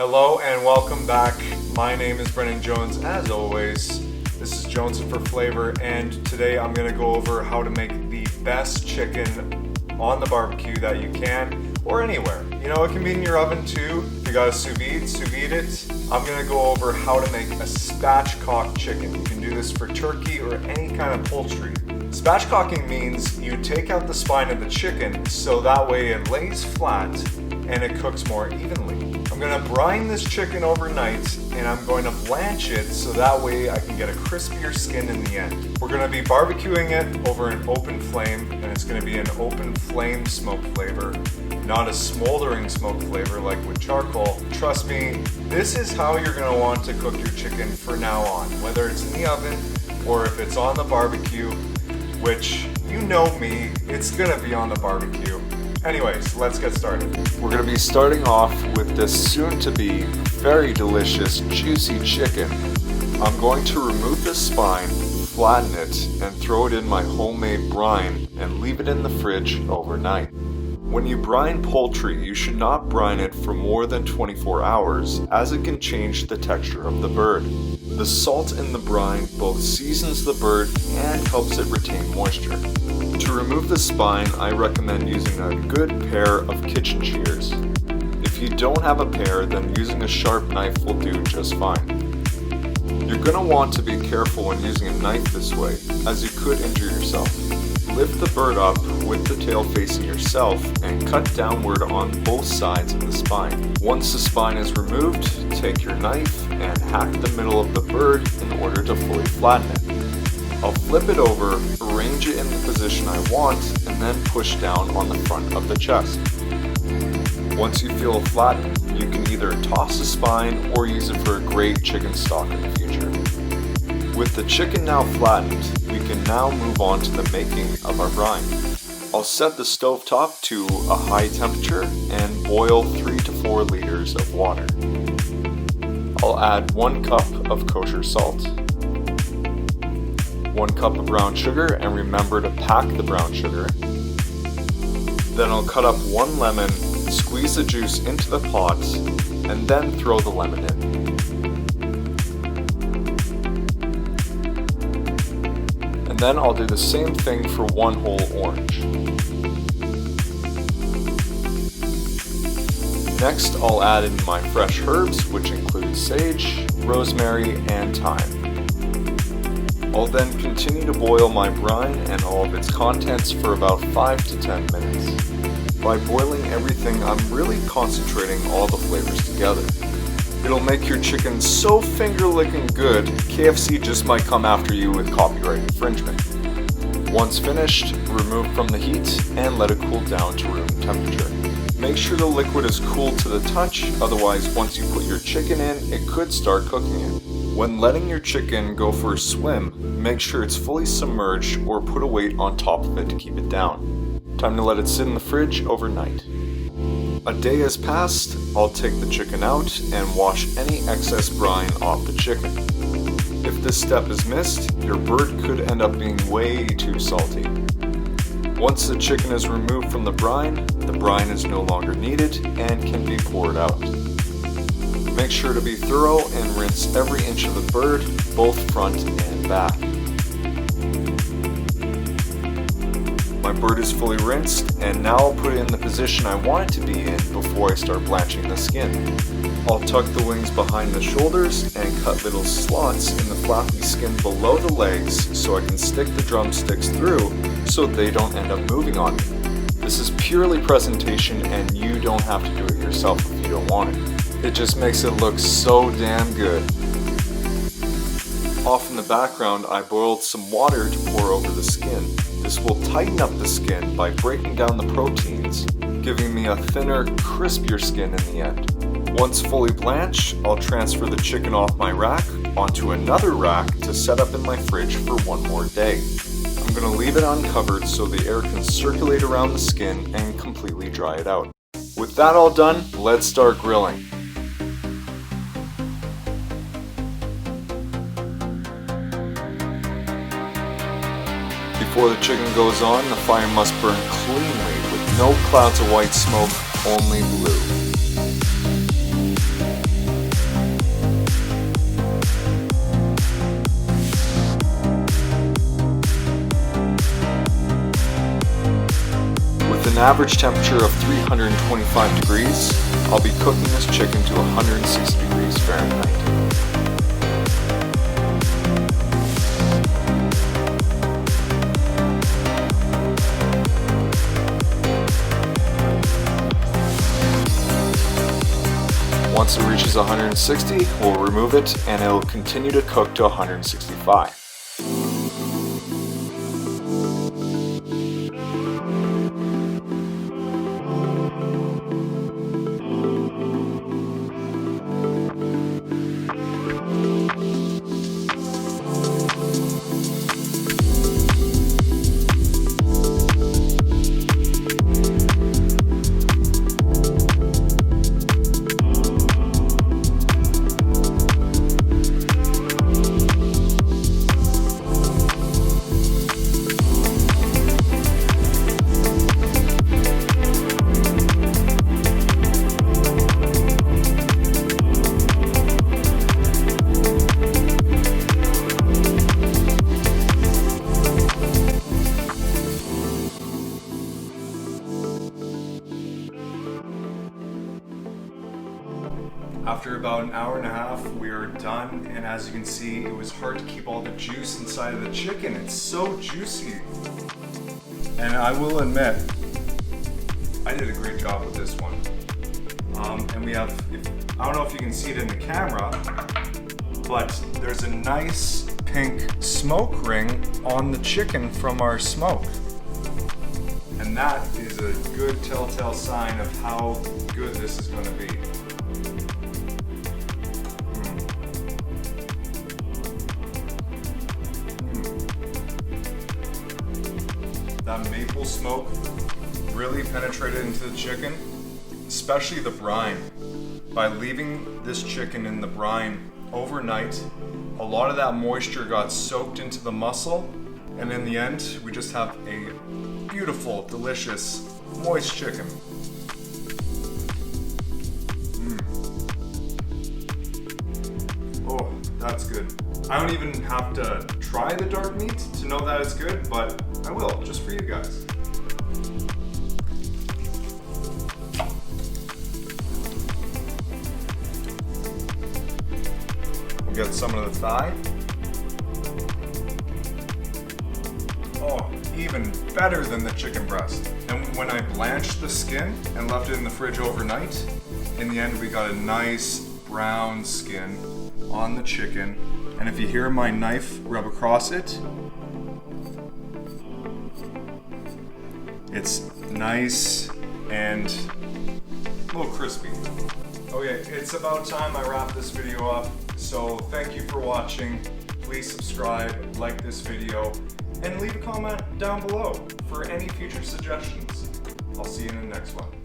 Hello and welcome back. My name is Brennan Jones. As always, this is Jones for Flavor, and today I'm going to go over how to make the best chicken on the barbecue that you can, or anywhere. You know, it can be in your oven too. If you got a sous vide it. I'm going to go over how to make a spatchcock chicken. You can do this for turkey or any kind of poultry. Spatchcocking means you take out the spine of the chicken so that way it lays flat and it cooks more evenly. I'm going to brine this chicken overnight and I'm going to blanch it so that way I can get a crispier skin in the end. We're going to be barbecuing it over an open flame, and it's going to be an open flame smoke flavor, not a smoldering smoke flavor like with charcoal. Trust me, this is how you're going to want to cook your chicken from now on, whether it's in the oven or if it's on the barbecue, which you know me, it's going to be on the barbecue. Anyways, let's get started. We're going to be starting off with this soon-to-be very delicious, juicy chicken. I'm going to remove the spine, flatten it, and throw it in my homemade brine and leave it in the fridge overnight. When you brine poultry, you should not brine it for more than 24 hours, as it can change the texture of the bird. The salt in the brine both seasons the bird and helps it retain moisture. To remove the spine, I recommend using a good pair of kitchen shears. If you don't have a pair, then using a sharp knife will do just fine. You're going to want to be careful when using a knife this way, as you could injure yourself. Lift the bird up with the tail facing yourself and cut downward on both sides of the spine. Once the spine is removed, take your knife and hack the middle of the bird in order to fully flatten it. I'll flip it over, arrange it in the position I want, and then push down on the front of the chest. Once you feel it flattened, you can either toss the spine or use it for a great chicken stock in the future. With the chicken now flattened, we can now move on to the making of our brine. I'll set the stovetop to a high temperature and boil 3 to 4 liters of water. I'll add 1 cup of kosher salt, 1 cup of brown sugar, and remember to pack the brown sugar. Then I'll cut up 1 lemon, squeeze the juice into the pot, and then throw the lemon in. And then I'll do the same thing for 1 whole orange. Next, I'll add in my fresh herbs, which include sage, rosemary, and thyme. I'll then continue to boil my brine and all of its contents for about 5 to 10 minutes. By boiling everything, I'm really concentrating all the flavors together. It'll make your chicken so finger-licking good, KFC just might come after you with copyright infringement. Once finished, remove from the heat and let it cool down to room temperature. Make sure the liquid is cool to the touch, otherwise once you put your chicken in, it could start cooking it. When letting your chicken go for a swim, make sure it's fully submerged or put a weight on top of it to keep it down. Time to let it sit in the fridge overnight. A day has passed, I'll take the chicken out and wash any excess brine off the chicken. If this step is missed, your bird could end up being way too salty. Once the chicken is removed from the brine is no longer needed and can be poured out. Make sure to be thorough and rinse every inch of the bird, both front and back. My bird is fully rinsed, and now I'll put it in the position I want it to be in before I start blanching the skin. I'll tuck the wings behind the shoulders and cut little slots in the flappy skin below the legs so I can stick the drumsticks through so they don't end up moving on me. This is purely presentation and you don't have to do it yourself if you don't want it. It just makes it look so damn good. Off in the background, I boiled some water to pour over the skin. This will tighten up the skin by breaking down the proteins, giving me a thinner, crispier skin in the end. Once fully blanched, I'll transfer the chicken off my rack onto another rack to set up in my fridge for 1 more day. I'm going to leave it uncovered so the air can circulate around the skin and completely dry it out. With that all done, let's start grilling. Before the chicken goes on, the fire must burn cleanly with no clouds of white smoke, only blue. With an average temperature of 325 degrees, I'll be cooking this chicken to 160 degrees Fahrenheit. Once it reaches 160, we'll remove it and it'll continue to cook to 165. After about an hour and a half, we are done, and as you can see, it was hard to keep all the juice inside of the chicken. It's so juicy. And I will admit, I did a great job with this one. And we have, I don't know if you can see it in the camera, but there's a nice pink smoke ring on the chicken from our smoke. And that is a good telltale sign of how good this is going to be. That maple smoke really penetrated into the chicken, especially the brine. By leaving this chicken in the brine overnight, a lot of that moisture got soaked into the muscle, and in the end, we just have a beautiful, delicious, moist chicken. Oh, that's good. I don't even have to try the dark meat to know that it's good, but I will, just for you guys. We'll get some of the thigh. Oh, even better than the chicken breast. And when I blanched the skin and left it in the fridge overnight, in the end we got a nice brown skin on the chicken. And if you hear my knife rub across it, it's nice and a little crispy. Okay, it's about time I wrap this video up. So thank you for watching. Please subscribe, like this video, and leave a comment down below for any future suggestions. I'll see you in the next one.